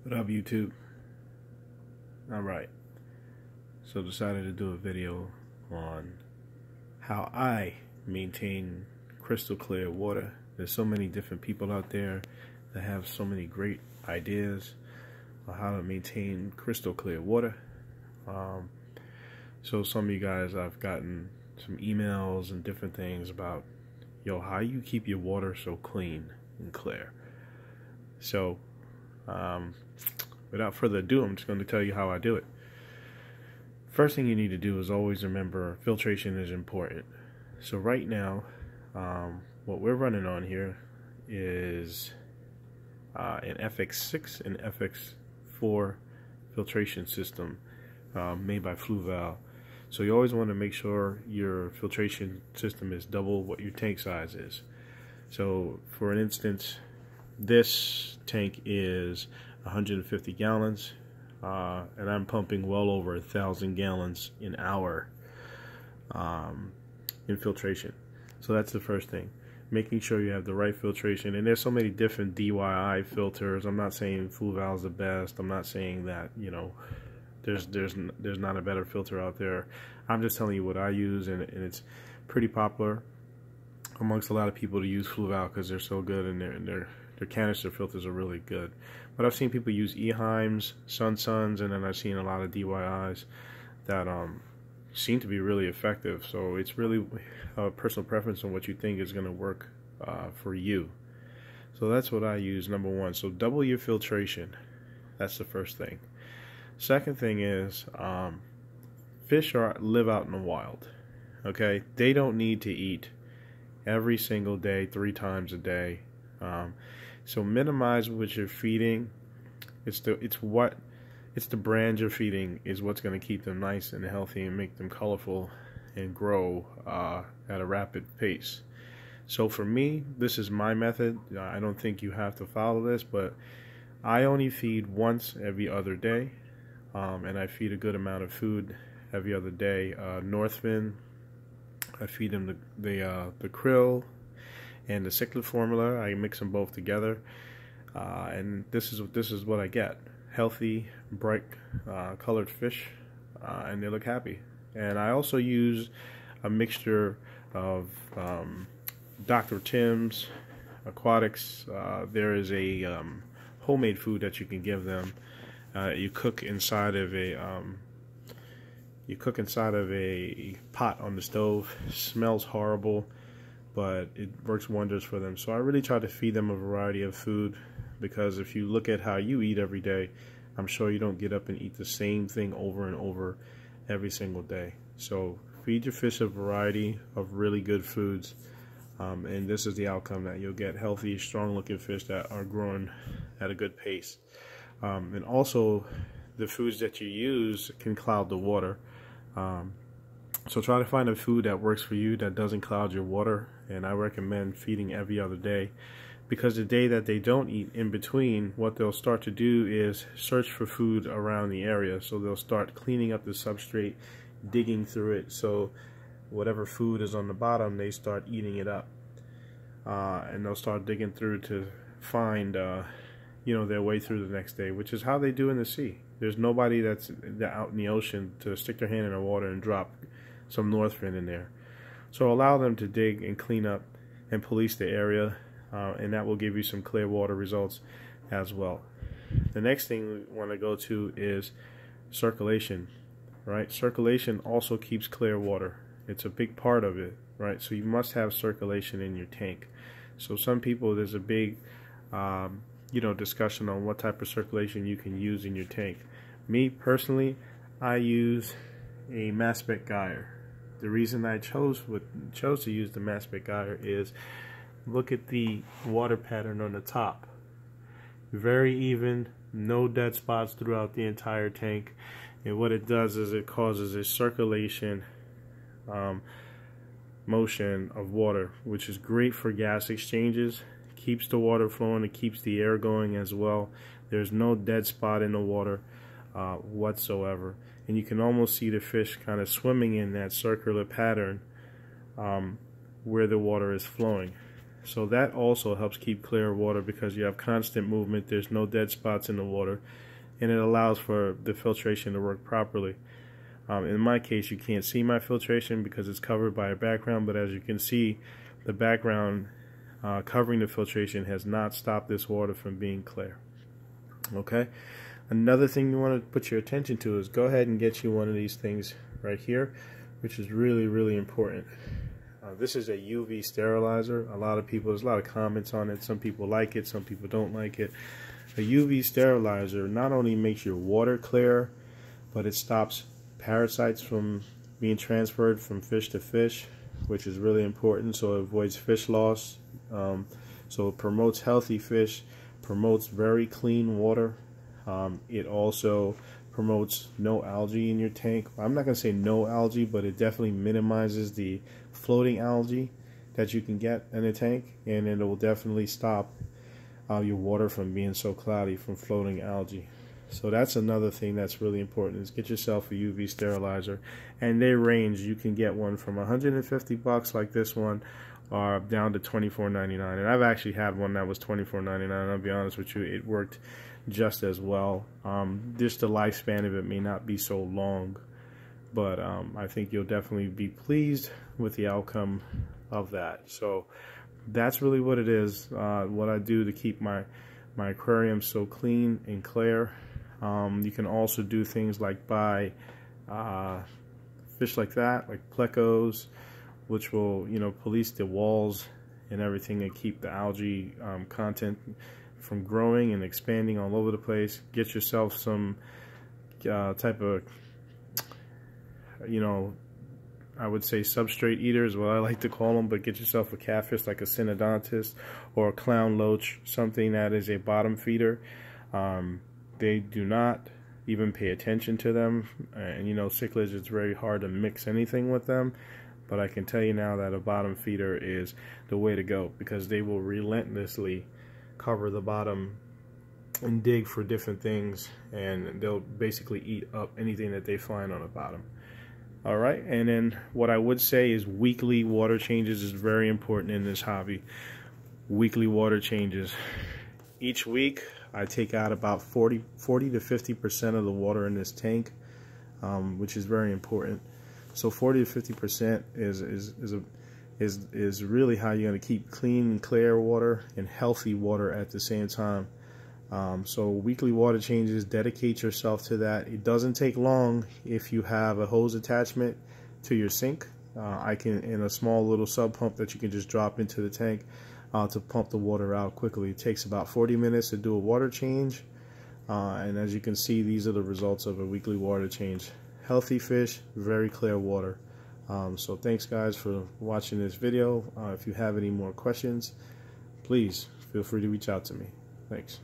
What up, YouTube? Alright, so decided to do a video on how I maintain crystal clear water. There's so many different people out there that have so many great ideas on how to maintain crystal clear water. So some of you guys, I've gotten some emails and different things about, yo, how you keep your water so clean and clear. So without further ado, I'm just going to tell you how I do it. First thing you need to do is always remember filtration is important. So right now, what we're running on here is an FX6 and FX4 filtration system made by Fluval. So you always want to make sure your filtration system is double what your tank size is. So for an instance, this tank is 150 gallons, and I'm pumping well over 1,000 gallons an hour in filtration. So that's the first thing, making sure you have the right filtration. And there's so many different DIY filters. I'm not saying Fluval is the best. I'm not saying that, you know, there's not a better filter out there. I'm just telling you what I use, and it's pretty popular amongst a lot of people to use Fluval because they're so good, and their canister filters are really good. But I've seen people use I Acheives, Suns, and then I've seen a lot of DIYs that seem to be really effective. So it's really a personal preference on what you think is going to work for you. So that's what I use, number one. So double your filtration. That's the first thing. Second thing is fish live out in the wild. Okay, they don't need to eat every single day, 3 times a day. So minimize what you're feeding. It's the brand you're feeding is what's going to keep them nice and healthy and make them colorful and grow at a rapid pace. So for me, this is my method. I don't think you have to follow this, but I only feed once every other day, and I feed a good amount of food every other day. Northfin, I feed them the krill and the cichlid formula. I mix them both together, and this is what I get: healthy, bright, colored fish, and they look happy. And I also use a mixture of Dr. Tim's Aquatics. There is a homemade food that you can give them. You cook inside of a pot on the stove. It smells horrible, but it works wonders for them. So I really try to feed them a variety of food, because if you look at how you eat every day, I'm sure you don't get up and eat the same thing over and over every single day. So feed your fish a variety of really good foods, and this is the outcome that you'll get: healthy, strong looking fish that are growing at a good pace. And also, the foods that you use can cloud the water. So try to find a food that works for you that doesn't cloud your water, and I recommend feeding every other day, because the day that they don't eat in between, what they'll start to do is search for food around the area. So they'll start cleaning up the substrate, digging through it, so whatever food is on the bottom, they start eating it up, and they'll start digging through to find you know, their way through the next day, which is how they do in the sea. There's nobody that's out in the ocean to stick their hand in the water and drop some Northfin in there. So allow them to dig and clean up and police the area, and that will give you some clear water results as well. The next thing we want to go to is circulation, right? Circulation also keeps clear water. It's a big part of it, right? So you must have circulation in your tank. So some people, there's a big you know, discussion on what type of circulation you can use in your tank. Me personally, I use a mass spec gyre. The reason I chose to use the mass spec gyre is, look at the water pattern on the top. Very even, no dead spots throughout the entire tank. And what it does is it causes a circulation motion of water, which is great for gas exchanges. Keeps the water flowing, it keeps the air going as well. There's no dead spot in the water whatsoever, and you can almost see the fish kind of swimming in that circular pattern where the water is flowing. So that also helps keep clear water because you have constant movement. There's no dead spots in the water, and it allows for the filtration to work properly. In my case, you can't see my filtration because it's covered by a background, but as you can see, the background covering the filtration has not stopped this water from being clear. Okay, another thing you want to put your attention to is go ahead and get you one of these things right here, which is really, really important. This is a UV sterilizer. There's a lot of comments on it. Some people like it, some people don't like it. A UV sterilizer not only makes your water clear, but it stops parasites from being transferred from fish to fish, which is really important. So it avoids fish loss. So it promotes healthy fish, promotes very clean water. It also promotes no algae in your tank. I'm not going to say no algae, but it definitely minimizes the floating algae that you can get in a tank, and it will definitely stop your water from being so cloudy from floating algae. So that's another thing that's really important, is get yourself a UV sterilizer. And they range. You can get one from $150 like this one, or down to $24.99. And I've actually had one that was $24.99. I'll be honest with you, it worked just as well. Just the lifespan of it may not be so long, but I think you'll definitely be pleased with the outcome of that. So that's really what it is. What I do to keep my aquarium so clean and clear. You can also do things like buy fish like that, like plecos, which will, police the walls and everything and keep the algae content from growing and expanding all over the place. Get yourself some type of, I would say substrate eaters, what I like to call them, but get yourself a catfish like a synodontis or a clown loach, something that is a bottom feeder. They do not even pay attention to them, and cichlids, it's very hard to mix anything with them, but I can tell you now that a bottom feeder is the way to go, because they will relentlessly cover the bottom and dig for different things, and they'll basically eat up anything that they find on the bottom. Alright, and then what I would say is weekly water changes is very important in this hobby. Weekly water changes. Each week I take out about 40 to 50% of the water in this tank, which is very important. So 40 to 50% is really how you're going to keep clean and clear water and healthy water at the same time. So weekly water changes, dedicate yourself to that. It doesn't take long if you have a hose attachment to your sink. In a small little sub pump that you can just drop into the tank to pump the water out quickly. It takes about 40 minutes to do a water change, and as you can see, these are the results of a weekly water change. Healthy fish, very clear water. So thanks guys for watching this video. If you have any more questions, please feel free to reach out to me. Thanks.